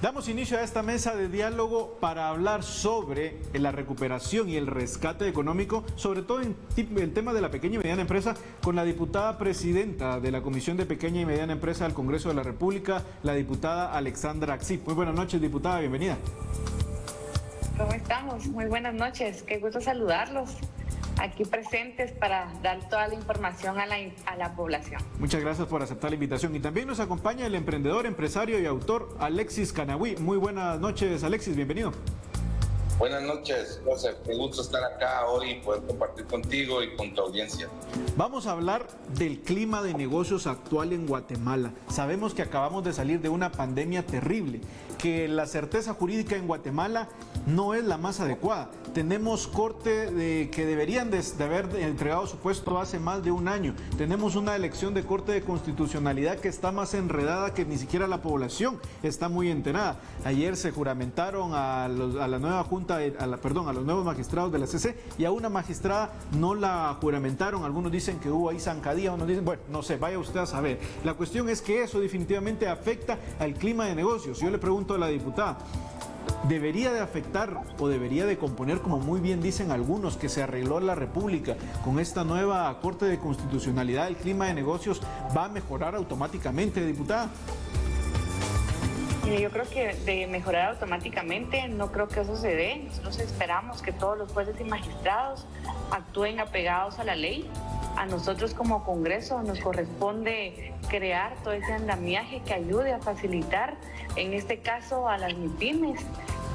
Damos inicio a esta mesa de diálogo para hablar sobre la recuperación y el rescate económico, sobre todo en el tema de la pequeña y mediana empresa, con la diputada presidenta de la Comisión de Pequeña y Mediana Empresa del Congreso de la República, la diputada Alexandra Axip. Muy buenas noches, diputada, bienvenida. ¿Cómo estamos? Muy buenas noches, qué gusto saludarlos aquí presentes para dar toda la información a la población. Muchas gracias por aceptar la invitación. Y también nos acompaña el emprendedor, empresario y autor Alexis Canagüí. Muy buenas noches, Alexis, bienvenido. Buenas noches, José. Un gusto estar acá hoy y poder compartir contigo y con tu audiencia. Vamos a hablar del clima de negocios actual en Guatemala. Sabemos que acabamos de salir de una pandemia terrible, que la certeza jurídica en Guatemala no es la más adecuada. Tenemos corte que deberían de haber entregado su puesto hace más de un año. Tenemos una elección de corte de constitucionalidad que está más enredada que ni siquiera la población está muy enterada. Ayer se juramentaron a la nueva junta, a los nuevos magistrados de la CC, y a una magistrada no la juramentaron. Algunos dicen que hubo ahí zancadilla, unos dicen, bueno, no sé, vaya usted a saber. La cuestión es que eso definitivamente afecta al clima de negocios. Yo le pregunto a la diputada, ¿debería de afectar o debería de componer, como muy bien dicen algunos, que se arregló la República con esta nueva Corte de Constitucionalidad? ¿El clima de negocios va a mejorar automáticamente, diputada? Yo creo que de mejorar automáticamente, no creo que eso se dé. Nosotros esperamos que todos los jueces y magistrados actúen apegados a la ley. A nosotros como Congreso nos corresponde crear todo ese andamiaje que ayude a facilitar, en este caso, a las MIPYMES,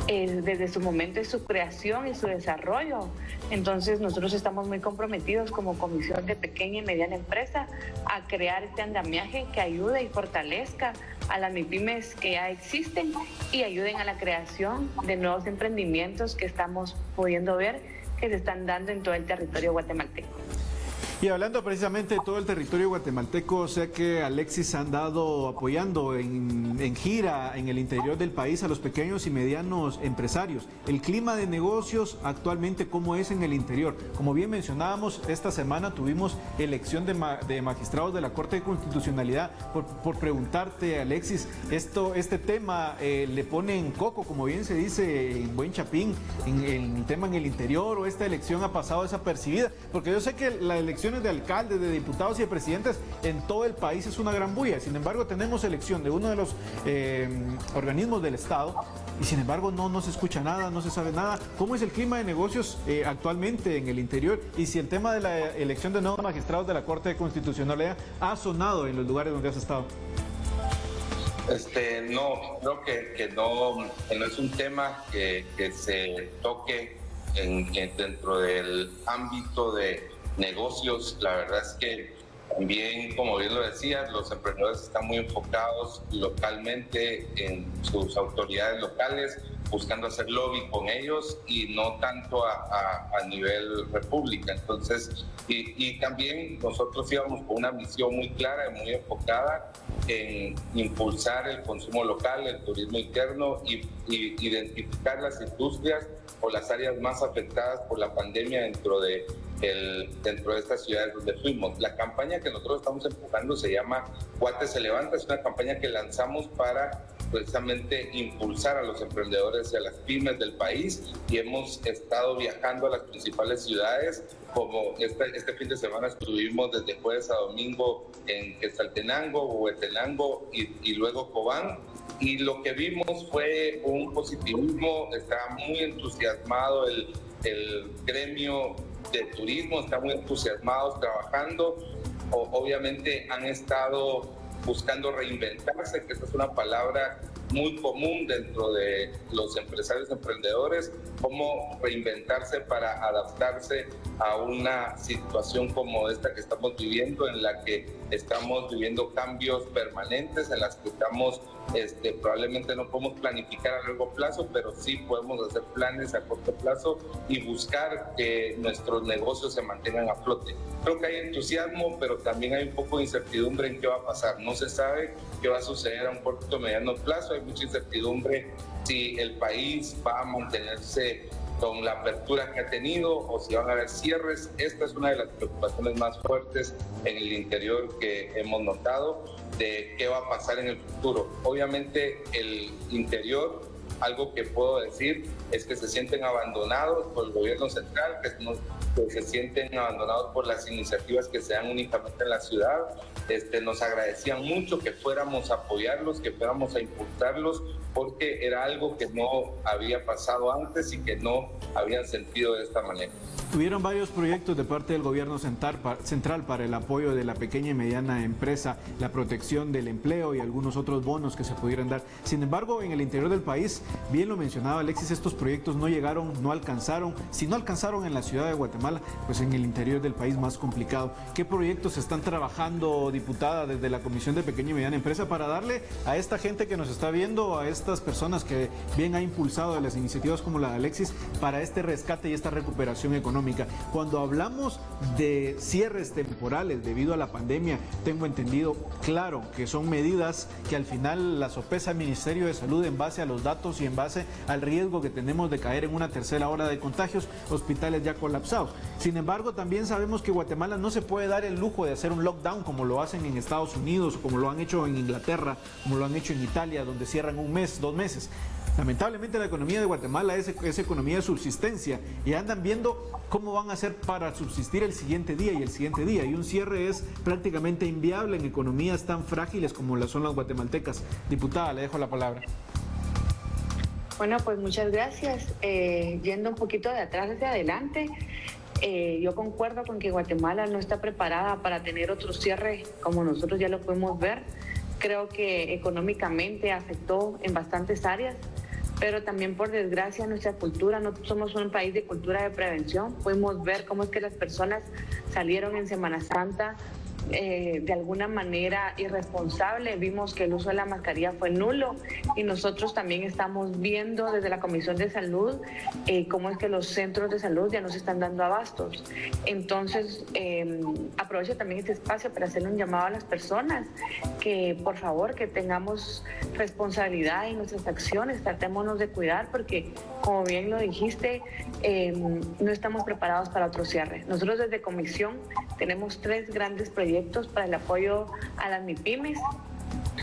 desde su momento de su creación y su desarrollo. Entonces nosotros estamos muy comprometidos como Comisión de Pequeña y Mediana Empresa a crear este andamiaje que ayude y fortalezca a las MIPYMES que ya existen y ayuden a la creación de nuevos emprendimientos que estamos pudiendo ver que se están dando en todo el territorio guatemalteco. Y hablando precisamente de todo el territorio guatemalteco, sé que Alexis ha andado apoyando en gira en el interior del país a los pequeños y medianos empresarios. El clima de negocios actualmente, ¿cómo es en el interior? Como bien mencionábamos, esta semana tuvimos elección de magistrados de la Corte de Constitucionalidad. Por preguntarte, Alexis, este tema le pone en coco, como bien se dice en buen chapín, en el tema en el interior, o esta elección ha pasado desapercibida, porque yo sé que la elección de alcaldes, de diputados y de presidentes en todo el país es una gran bulla. Sin embargo, tenemos elección de uno de los organismos del Estado y sin embargo no se escucha nada, no se sabe nada. ¿Cómo es el clima de negocios actualmente en el interior? Y si el tema de la elección de nuevos magistrados de la Corte de Constitucionalidad ha sonado en los lugares donde has estado. No, creo que no es un tema que se toque dentro del ámbito de negocios. La verdad es que también, como bien lo decías, los emprendedores están muy enfocados localmente en sus autoridades locales, buscando hacer lobby con ellos y no tanto a nivel república. Entonces, y también nosotros íbamos con una misión muy clara y muy enfocada en impulsar el consumo local, el turismo interno y identificar las industrias o las áreas más afectadas por la pandemia dentro de estas ciudades donde fuimos. La campaña que nosotros estamos empujando se llama Guate se levanta. Es una campaña que lanzamos para precisamente impulsar a los emprendedores y a las pymes del país, y hemos estado viajando a las principales ciudades, como este fin de semana estuvimos desde jueves a domingo en Quetzaltenango, Huehuetenango y luego Cobán. Y lo que vimos fue un positivismo. Está muy entusiasmado el gremio de turismo, está muy entusiasmados trabajando. Obviamente han estado buscando reinventarse, que esta es una palabra muy común dentro de los empresarios emprendedores, cómo reinventarse para adaptarse a una situación como esta que estamos viviendo, en la que estamos viviendo cambios permanentes, en las que estamos probablemente no podemos planificar a largo plazo, pero sí podemos hacer planes a corto plazo y buscar que nuestros negocios se mantengan a flote. Creo que hay entusiasmo, pero también hay un poco de incertidumbre en qué va a pasar. No se sabe qué va a suceder a un corto o mediano plazo. Hay mucha incertidumbre si el país va a mantenerse con la apertura que ha tenido o si van a haber cierres. Esta es una de las preocupaciones más fuertes en el interior que hemos notado de qué va a pasar en el futuro. Obviamente el interior, algo que puedo decir es que se sienten abandonados por el gobierno central, que se sienten abandonados por las iniciativas que se dan únicamente en la ciudad. Nos agradecían mucho que fuéramos a apoyarlos, que fuéramos a impulsarlos, porque era algo que no había pasado antes y que no habían sentido de esta manera. Tuvieron varios proyectos de parte del gobierno central para el apoyo de la pequeña y mediana empresa, la protección del empleo y algunos otros bonos que se pudieran dar. Sin embargo, en el interior del país, bien lo mencionaba Alexis, estos proyectos no llegaron, no alcanzaron. Si no alcanzaron en la ciudad de Guatemala, pues en el interior del país más complicado. ¿Qué proyectos están trabajando, diputada, desde la Comisión de Pequeña y Mediana Empresa para darle a esta gente que nos está viendo, a estas personas que bien ha impulsado de las iniciativas como la de Alexis, para este rescate y esta recuperación económica? Cuando hablamos de cierres temporales debido a la pandemia, tengo entendido, claro, que son medidas que al final las sopesa el Ministerio de Salud en base a los datos y en base al riesgo que tenemos de caer en una tercera ola de contagios, hospitales ya colapsados. Sin embargo, también sabemos que Guatemala no se puede dar el lujo de hacer un lockdown como lo hacen en Estados Unidos, como lo han hecho en Inglaterra, como lo han hecho en Italia, donde cierran un mes, 2 meses. Lamentablemente la economía de Guatemala es economía de subsistencia y andan viendo cómo van a hacer para subsistir el siguiente día y el siguiente día. Y un cierre es prácticamente inviable en economías tan frágiles como las son las guatemaltecas. Diputada, le dejo la palabra. Bueno, pues muchas gracias. Yendo un poquito de atrás hacia adelante, yo concuerdo con que Guatemala no está preparada para tener otro cierre como nosotros ya lo podemos ver. Creo que económicamente afectó en bastantes áreas, pero también por desgracia nuestra cultura, no somos un país de cultura de prevención. Pudimos ver cómo es que las personas salieron en Semana Santa de alguna manera irresponsable. Vimos que el uso de la mascarilla fue nulo y nosotros también estamos viendo desde la Comisión de Salud cómo es que los centros de salud ya no se están dando abastos. Entonces, aprovecho también este espacio para hacerle un llamado a las personas que por favor que tengamos responsabilidad en nuestras acciones, tratémonos de cuidar porque como bien lo dijiste, no estamos preparados para otro cierre. Nosotros desde Comisión tenemos 3 grandes proyectos para el apoyo a las MIPYMES.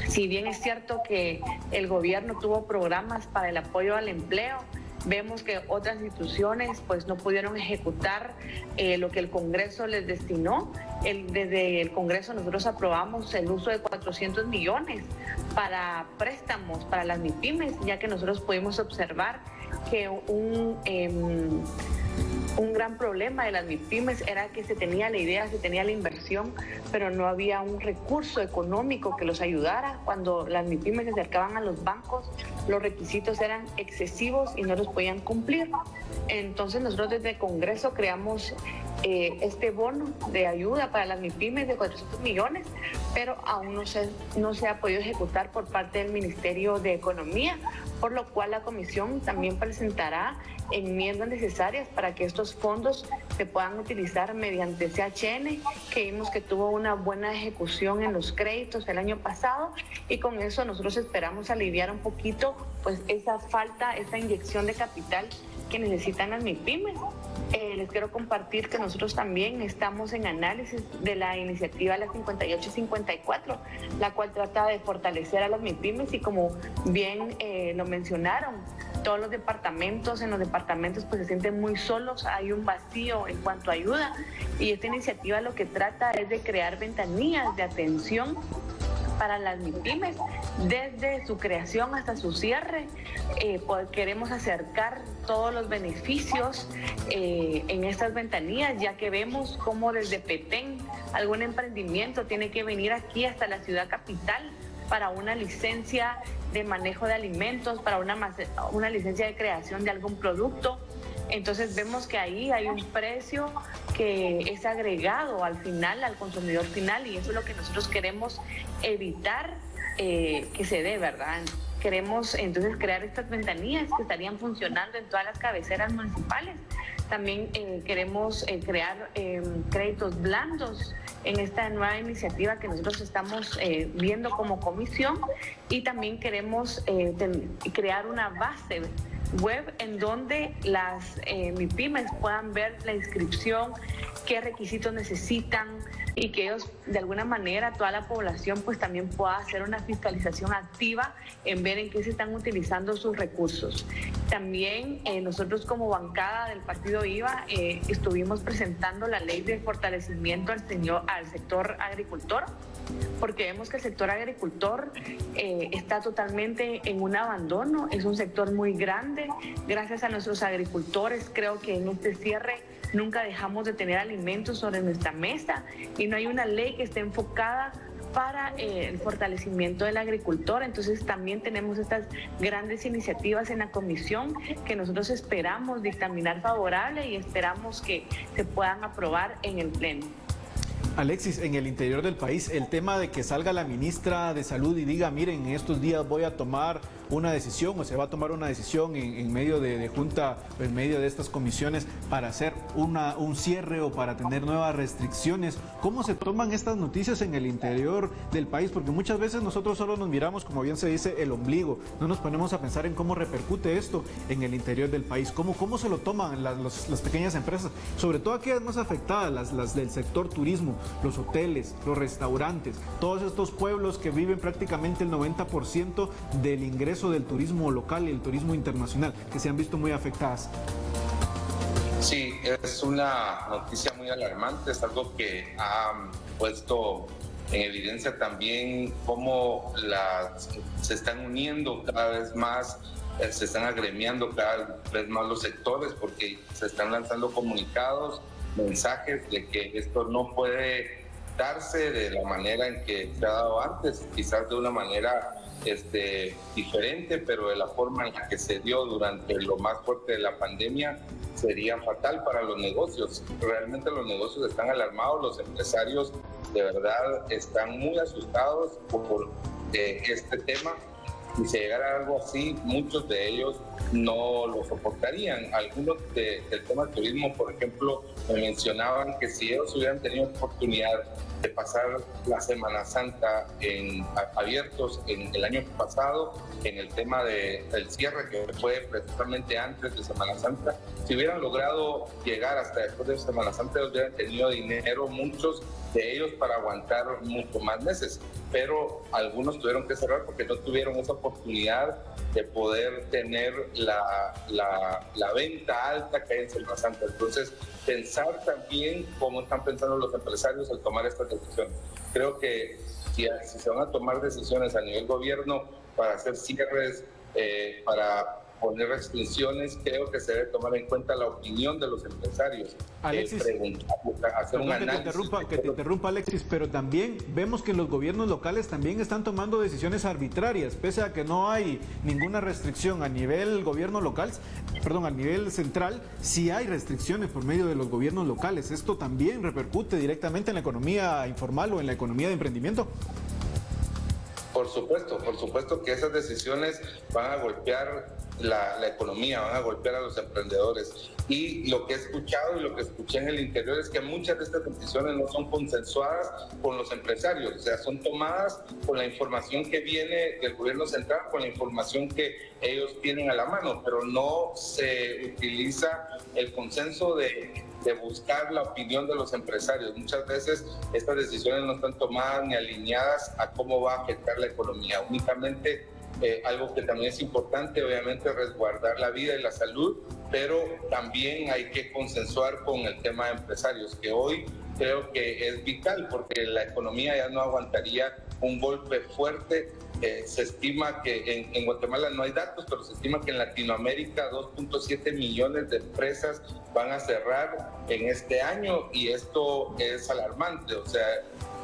Si bien es cierto que el gobierno tuvo programas para el apoyo al empleo, vemos que otras instituciones pues no pudieron ejecutar lo que el Congreso les destinó. Desde el Congreso nosotros aprobamos el uso de 400 millones para préstamos para las MIPYMES, ya que nosotros pudimos observar que un gran problema de las MIPYMES era que se tenía la idea, se tenía la inversión, pero no había un recurso económico que los ayudara. Cuando las MIPYMES se acercaban a los bancos, los requisitos eran excesivos y no los podían cumplir. Entonces nosotros desde el Congreso creamos este bono de ayuda para las MIPYMES de 400 millones, pero aún no se ha podido ejecutar por parte del Ministerio de Economía, por lo cual la Comisión también presentará enmiendas necesarias para que estos fondos se puedan utilizar mediante CHN, que vimos que tuvo una buena ejecución en los créditos el año pasado, y con eso nosotros esperamos aliviar un poquito pues esa falta, esa inyección de capital que necesitan las MIPYMES. Les quiero compartir que nosotros también estamos en análisis de la iniciativa La 58 y 54, la cual trata de fortalecer a las MIPYMES y como bien lo mencionaron, todos los departamentos, en los departamentos pues se sienten muy solos, hay un vacío en cuanto a ayuda y esta iniciativa lo que trata es de crear ventanillas de atención para las MIPYMES, desde su creación hasta su cierre. Queremos acercar todos los beneficios en estas ventanillas, ya que vemos cómo desde Petén algún emprendimiento tiene que venir aquí hasta la ciudad capital para una licencia de manejo de alimentos, para una licencia de creación de algún producto. Entonces vemos que ahí hay un precio que es agregado al final, al consumidor final, y eso es lo que nosotros queremos evitar que se dé, ¿verdad? Queremos entonces crear estas ventanillas que estarían funcionando en todas las cabeceras municipales. También queremos crear créditos blandos en esta nueva iniciativa que nosotros estamos viendo como comisión, y también queremos crear una base web en donde las MIPYMES puedan ver la inscripción, qué requisitos necesitan y que ellos de alguna manera, toda la población pues también pueda hacer una fiscalización activa en ver en qué se están utilizando sus recursos. También nosotros como bancada del partido IVA estuvimos presentando la ley de fortalecimiento al sector agricultor, porque vemos que el sector agricultor está totalmente en un abandono, es un sector muy grande. Gracias a nuestros agricultores, creo que en este cierre nunca dejamos de tener alimentos sobre nuestra mesa y no hay una ley que esté enfocada para el fortalecimiento del agricultor. Entonces también tenemos estas grandes iniciativas en la comisión que nosotros esperamos dictaminar favorable y esperamos que se puedan aprobar en el Pleno. Alexis, en el interior del país, el tema de que salga la ministra de Salud y diga, miren, en estos días voy a tomar una decisión o se va a tomar una decisión en medio de junta, en medio de estas comisiones para hacer un cierre o para tener nuevas restricciones. ¿Cómo se toman estas noticias en el interior del país? Porque muchas veces nosotros solo nos miramos, como bien se dice, el ombligo. No nos ponemos a pensar en cómo repercute esto en el interior del país. ¿Cómo se lo toman las pequeñas empresas? Sobre todo aquellas más afectadas, las del sector turismo, los hoteles, los restaurantes, todos estos pueblos que viven prácticamente el 90% del ingreso del turismo local y el turismo internacional, que se han visto muy afectadas. Sí, es una noticia muy alarmante, es algo que ha puesto en evidencia también cómo se están uniendo cada vez más, se están agremiando cada vez más los sectores, porque se están lanzando comunicados, mensajes de que esto no puede darse de la manera en que se ha dado antes, quizás de una manera diferente, pero de la forma en la que se dio durante lo más fuerte de la pandemia sería fatal para los negocios. Realmente los negocios están alarmados, los empresarios de verdad están muy asustados por este tema. Si se llegara algo así, muchos de ellos no lo soportarían. Algunos del tema del turismo, por ejemplo, me mencionaban que si ellos hubieran tenido oportunidad de pasar la Semana Santa abiertos en el año pasado, en el tema del cierre que fue precisamente antes de Semana Santa, si hubieran logrado llegar hasta después de Semana Santa, ellos hubieran tenido dinero, muchos de ellos, para aguantar mucho más meses, pero algunos tuvieron que cerrar porque no tuvieron esa oportunidad de poder tener la venta alta que hay en Semana Santa. Entonces, pensar también cómo están pensando los empresarios al tomar estas decisiones. Creo que si se van a tomar decisiones a nivel gobierno para hacer cierres, para poner restricciones, creo que se debe tomar en cuenta la opinión de los empresarios. Alexis, hacer un análisis. Que te interrumpa, Alexis, pero también vemos que los gobiernos locales también están tomando decisiones arbitrarias, pese a que no hay ninguna restricción a nivel gobierno local, a nivel central, sí hay restricciones por medio de los gobiernos locales. ¿Esto también repercute directamente en la economía informal o en la economía de emprendimiento? Por supuesto que esas decisiones van a golpear la economía, van a golpear a los emprendedores. Y lo que he escuchado y lo que escuché en el interior es que muchas de estas decisiones no son consensuadas con los empresarios, o sea, son tomadas con la información que viene del gobierno central, con la información que ellos tienen a la mano, pero no se utiliza el consenso de buscar la opinión de los empresarios. Muchas veces estas decisiones no están tomadas ni alineadas a cómo va a afectar la economía. Únicamente algo que también es importante, obviamente, resguardar la vida y la salud, pero también hay que consensuar con el tema de empresarios, que hoy creo que es vital porque la economía ya no aguantaría un golpe fuerte. Se estima que en Guatemala no hay datos, pero se estima que en Latinoamérica 2.7 millones de empresas van a cerrar en este año y esto es alarmante. O sea,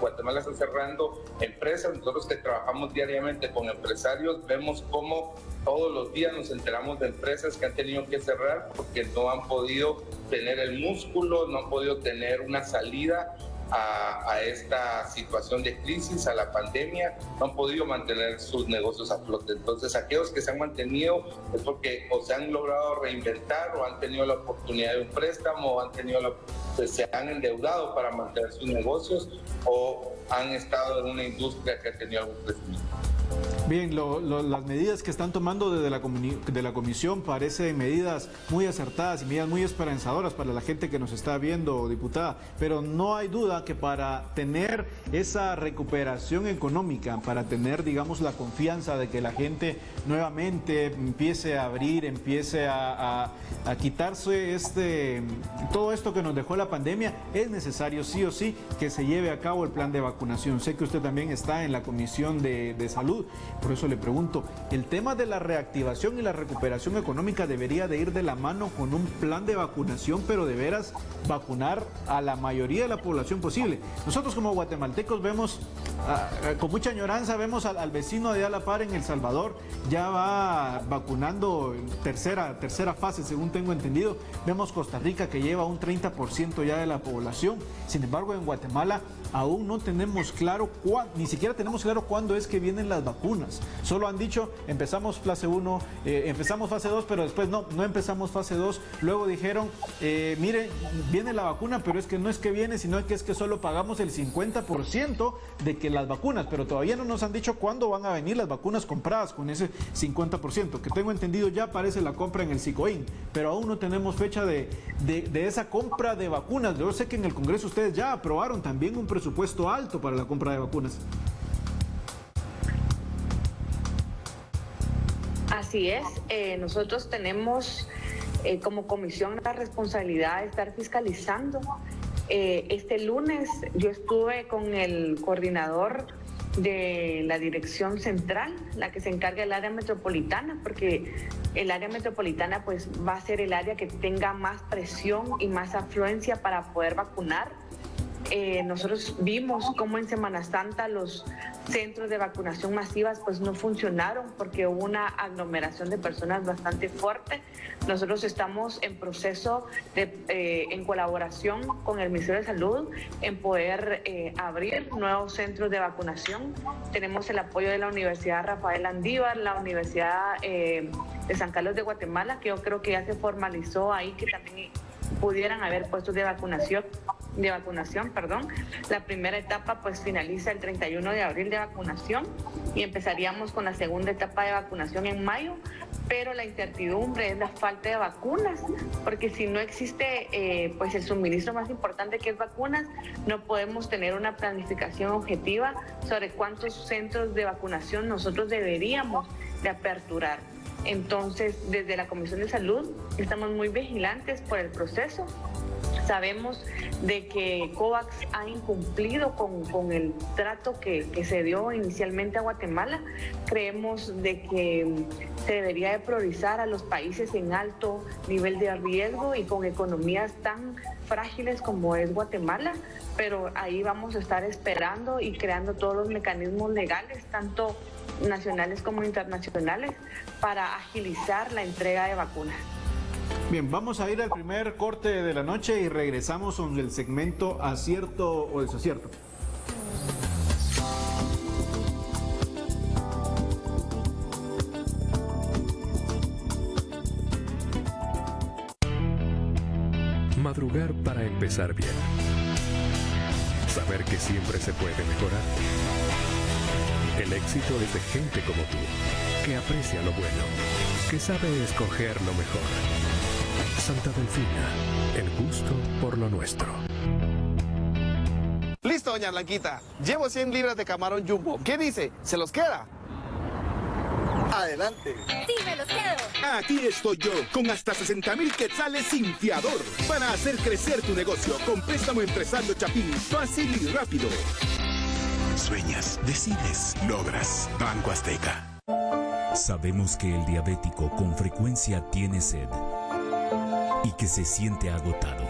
Guatemala está cerrando empresas. Nosotros que trabajamos diariamente con empresarios vemos cómo todos los días nos enteramos de empresas que han tenido que cerrar porque no han podido tener el músculo, no han podido tener una salida a esta situación de crisis, a la pandemia, no han podido mantener sus negocios a flote. Entonces, aquellos que se han mantenido es porque o se han logrado reinventar o han tenido la oportunidad de un préstamo o se han endeudado para mantener sus negocios o han estado en una industria que ha tenido algún crecimiento. Bien, las medidas que están tomando desde la comisión parecen medidas muy acertadas y medidas muy esperanzadoras para la gente que nos está viendo, diputada, pero no hay duda que para tener esa recuperación económica, para tener, digamos, la confianza de que la gente nuevamente empiece a abrir, empiece a quitarse todo esto que nos dejó la pandemia, es necesario sí o sí que se lleve a cabo el plan de vacunación. Sé que usted también está en la Comisión de Salud. Por eso le pregunto, el tema de la reactivación y la recuperación económica debería de ir de la mano con un plan de vacunación, pero de veras vacunar a la mayoría de la población posible. Nosotros como guatemaltecos vemos, con mucha añoranza, vemos al vecino de a la par en El Salvador, ya va vacunando en tercera fase, según tengo entendido. Vemos Costa Rica que lleva un 30% ya de la población. Sin embargo, en Guatemala aún no tenemos claro, ni siquiera tenemos claro cuándo es que vienen las vacunas. Solo han dicho, empezamos fase 1, empezamos fase 2, pero después no empezamos fase 2. Luego dijeron, mire, viene la vacuna, pero es que no es que viene, sino que es que solo pagamos el 50% de que las vacunas, pero todavía no nos han dicho cuándo van a venir las vacunas compradas con ese 50%, que tengo entendido ya aparece la compra en el SICOIN, pero aún no tenemos fecha de esa compra de vacunas. Yo sé que en el Congreso ustedes ya aprobaron también un presupuesto alto para la compra de vacunas. Así es, nosotros tenemos como comisión la responsabilidad de estar fiscalizando. Este lunes yo estuve con el coordinador de la dirección central, la que se encarga del área metropolitana, porque el área metropolitana pues va a ser el área que tenga más presión y más afluencia para poder vacunar. Nosotros vimos cómo en Semana Santa los centros de vacunación masivas pues no funcionaron porque hubo una aglomeración de personas bastante fuerte. Nosotros estamos en proceso en colaboración con el Ministerio de Salud en poder abrir nuevos centros de vacunación. Tenemos el apoyo de la Universidad Rafael Andívar, la Universidad de San Carlos de Guatemala, que yo creo que ya se formalizó ahí, que también pudieran haber puestos de vacunación. La primera etapa pues finaliza el 31 de abril de vacunación y empezaríamos con la segunda etapa de vacunación en mayo, pero la incertidumbre es la falta de vacunas, porque si no existe pues el suministro más importante, que es vacunas, no podemos tener una planificación objetiva sobre cuántos centros de vacunación nosotros deberíamos de aperturar. Entonces, desde la Comisión de Salud estamos muy vigilantes por el proceso. Sabemos de que COVAX ha incumplido con el trato que se dio inicialmente a Guatemala. Creemos de que se debería de priorizar a los países en alto nivel de riesgo y con economías tan frágiles como es Guatemala, pero ahí vamos a estar esperando y creando todos los mecanismos legales, tanto nacionales como internacionales, para agilizar la entrega de vacunas. Bien, vamos a ir al primer corte de la noche y regresamos con el segmento acierto o desacierto. Madrugar para empezar bien. Saber que siempre se puede mejorar. El éxito es de gente como tú, que aprecia lo bueno, que sabe escoger lo mejor. Santa Delfina, el gusto por lo nuestro. Listo, doña Blanquita. Llevo 100 libras de camarón jumbo. ¿Qué dice? ¿Se los queda? Adelante. ¡Sí, me los quedo! Aquí estoy yo, con hasta 60,000 quetzales sin fiador, para hacer crecer tu negocio con préstamo empresario Chapín, fácil y rápido. Sueñas, decides, logras. Banco Azteca. Sabemos que el diabético con frecuencia tiene sed y que se siente agotado.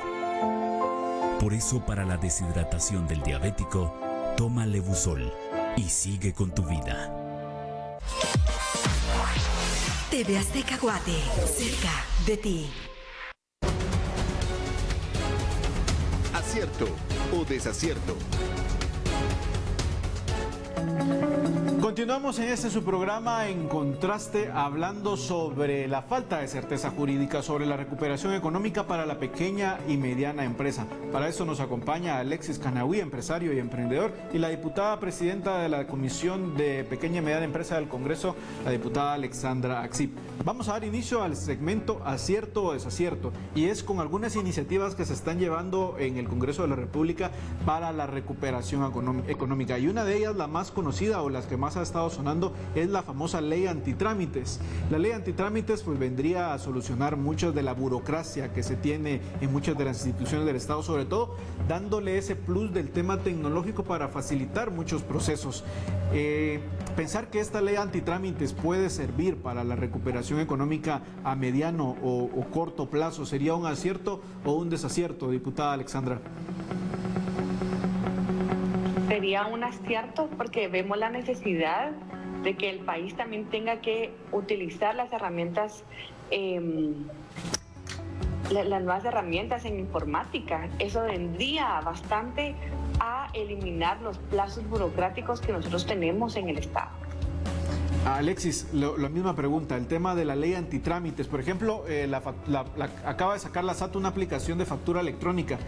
Por eso, para la deshidratación del diabético, toma Levusol y sigue con tu vida. TV Azteca Guate, cerca de ti. Acierto o desacierto. Continuamos en este su programa En Contraste, hablando sobre la falta de certeza jurídica, sobre la recuperación económica para la pequeña y mediana empresa. Para eso nos acompaña Alexis Canahui, empresario y emprendedor, y la diputada presidenta de la Comisión de Pequeña y Mediana Empresa del Congreso, la diputada Alexandra Axip. Vamos a dar inicio al segmento Acierto o Desacierto, y es con algunas iniciativas que se están llevando en el Congreso de la República para la recuperación económica. Y una de ellas, la más conocida o las que más ha estado sonando, es la famosa ley antitrámites. La ley antitrámites pues vendría a solucionar mucho de la burocracia que se tiene en muchas de las instituciones del Estado, sobre todo dándole ese plus del tema tecnológico para facilitar muchos procesos. Pensar que esta ley antitrámites puede servir para la recuperación económica a mediano o corto plazo, ¿sería un acierto o un desacierto, diputada Alexandra? Sería un acierto porque vemos la necesidad de que el país también tenga que utilizar las herramientas, las nuevas herramientas en informática. Eso vendría bastante a eliminar los plazos burocráticos que nosotros tenemos en el Estado. Alexis, la misma pregunta, el tema de la ley antitrámites. Por ejemplo, acaba de sacar la SAT una aplicación de factura electrónica,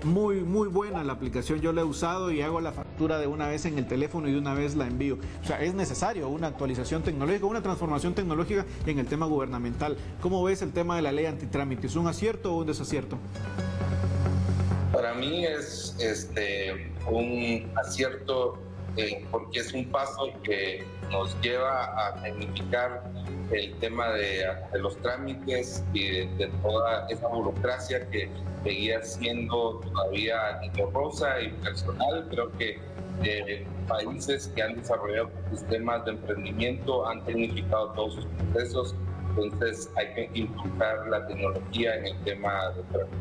muy buena la aplicación, yo la he usado y hago la factura de una vez en el teléfono y de una vez la envío. O sea, es necesario una actualización tecnológica, una transformación tecnológica en el tema gubernamental. ¿Cómo ves el tema de la ley antitrámites? ¿Un acierto o un desacierto? Para mí es un acierto, porque es un paso que nos lleva a tecnificar el tema de los trámites y de toda esa burocracia que seguía siendo todavía engorrosa y personal. Creo que países que han desarrollado sistemas de emprendimiento han tecnificado todos sus procesos, entonces hay que impulsar la tecnología en el tema de trámites.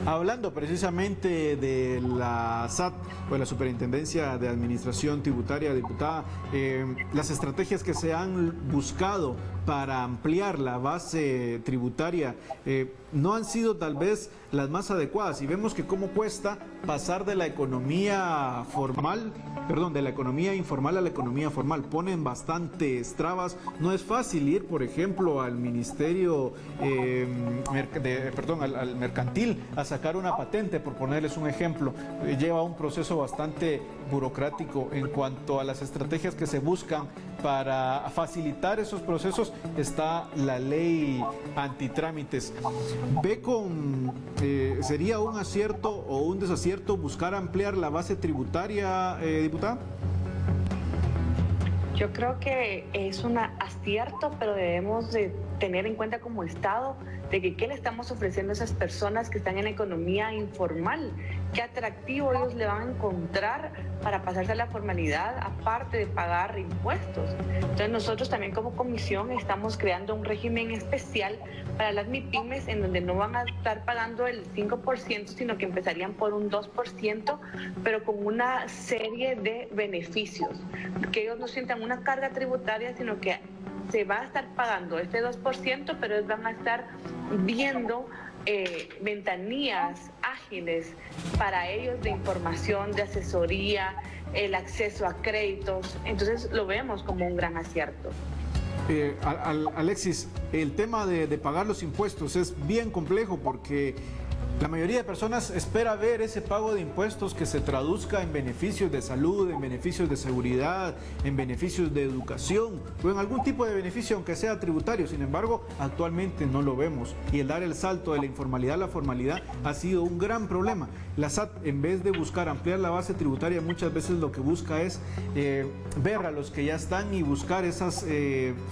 Hablando precisamente de la SAT, o la Superintendencia de Administración Tributaria, diputada, las estrategias que se han buscado para ampliar la base tributaria no han sido tal vez las más adecuadas, y vemos que cómo cuesta pasar de la economía informal a la economía formal. Ponen bastantes trabas. No es fácil ir, por ejemplo, al ministerio al mercantil a sacar una patente, por ponerles un ejemplo. Lleva un proceso bastante burocrático. En cuanto a las estrategias que se buscan para facilitar esos procesos, está la ley antitrámites. ¿Sería un acierto o un desacierto buscar ampliar la base tributaria, diputada? Yo creo que es un acierto, pero debemos de tener en cuenta como Estado de que qué le estamos ofreciendo a esas personas que están en la economía informal, qué atractivo ellos le van a encontrar para pasarse a la formalidad, aparte de pagar impuestos. Entonces nosotros también como comisión estamos creando un régimen especial para las MIPYMES, en donde no van a estar pagando el 5%, sino que empezarían por un 2%, pero con una serie de beneficios, que ellos no sientan una carga tributaria, sino que se va a estar pagando este 2%, pero ellos van a estar viendo ventanillas ágiles para ellos de información, de asesoría, el acceso a créditos. Entonces lo vemos como un gran acierto. Alexis, el tema de pagar los impuestos es bien complejo, porque la mayoría de personas espera ver ese pago de impuestos que se traduzca en beneficios de salud, en beneficios de seguridad, en beneficios de educación o en algún tipo de beneficio, aunque sea tributario. Sin embargo, actualmente no lo vemos, y el dar el salto de la informalidad a la formalidad ha sido un gran problema. La SAT, en vez de buscar ampliar la base tributaria, muchas veces lo que busca es ver a los que ya están y buscar esas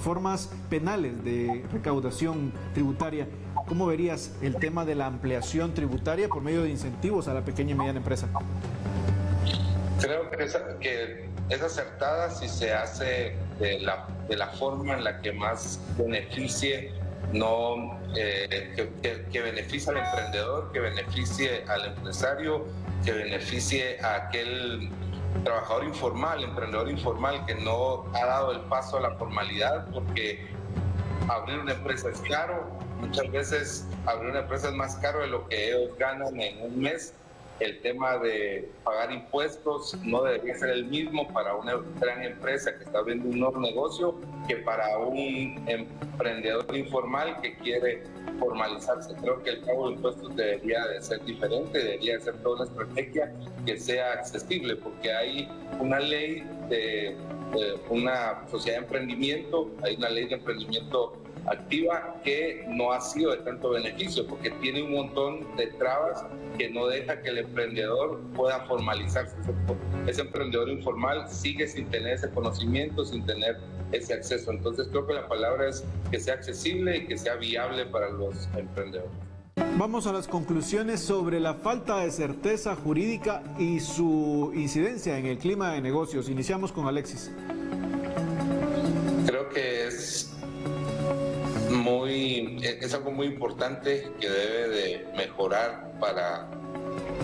formas penales de recaudación tributaria. ¿Cómo verías el tema de la ampliación tributaria por medio de incentivos a la pequeña y mediana empresa? Creo que es acertada si se hace de la forma en la que más beneficie, que beneficie al emprendedor, que beneficie al empresario, que beneficie a aquel trabajador informal, emprendedor informal que no ha dado el paso a la formalidad, porque abrir una empresa es caro. Muchas veces abrir una empresa es más caro de lo que ellos ganan en un mes, el tema de pagar impuestos no debería ser el mismo para una gran empresa que está abriendo un nuevo negocio que para un emprendedor informal que quiere formalizarse. Creo que el pago de impuestos debería de ser diferente, debería de ser toda una estrategia que sea accesible, porque hay una ley de una sociedad de emprendimiento, hay una ley de emprendimiento activa que no ha sido de tanto beneficio porque tiene un montón de trabas que no deja que el emprendedor pueda formalizarse. Ese emprendedor informal sigue sin tener ese conocimiento, sin tener ese acceso. Entonces creo que la palabra es que sea accesible y que sea viable para los emprendedores. Vamos a las conclusiones sobre la falta de certeza jurídica y su incidencia en el clima de negocios. Iniciamos con Alexis. Creo que es algo muy importante que debe de mejorar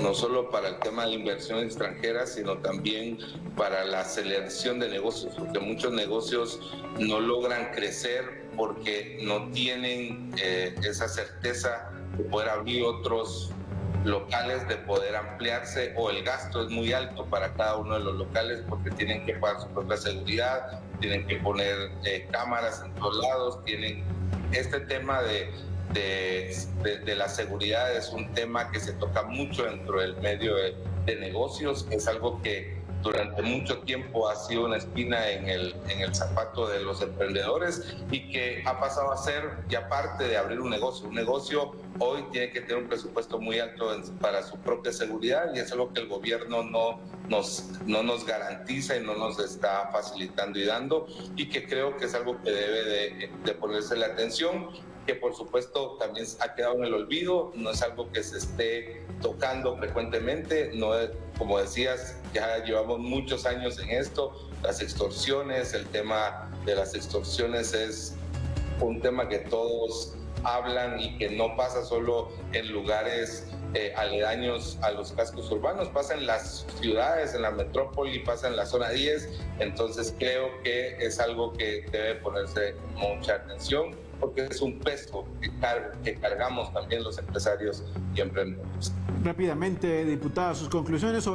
no solo para el tema de inversión extranjera, sino también para la aceleración de negocios, porque muchos negocios no logran crecer porque no tienen esa certeza de poder abrir otros locales, de poder ampliarse, o el gasto es muy alto para cada uno de los locales porque tienen que pagar su propia seguridad, tienen que poner cámaras en todos lados, tienen este tema de la seguridad es un tema que se toca mucho dentro del medio de negocios, es algo que durante mucho tiempo ha sido una espina en el zapato de los emprendedores y que ha pasado a ser ya parte de abrir un negocio. Un negocio hoy tiene que tener un presupuesto muy alto para su propia seguridad y es algo que el gobierno no nos garantiza y no nos está facilitando y dando, y que creo que es algo que debe de ponerse la atención, que por supuesto también ha quedado en el olvido, no es algo que se esté tocando frecuentemente, no es, como decías, ya llevamos muchos años en esto, las extorsiones, el tema de las extorsiones es un tema que todos hablan y que no pasa solo en lugares aledaños a los cascos urbanos, pasa en las ciudades, en la metrópoli, pasa en la zona 10, entonces creo que es algo que debe ponerse mucha atención, porque es un peso que cargamos también los empresarios y emprendedores. Rápidamente, diputada, sus conclusiones sobre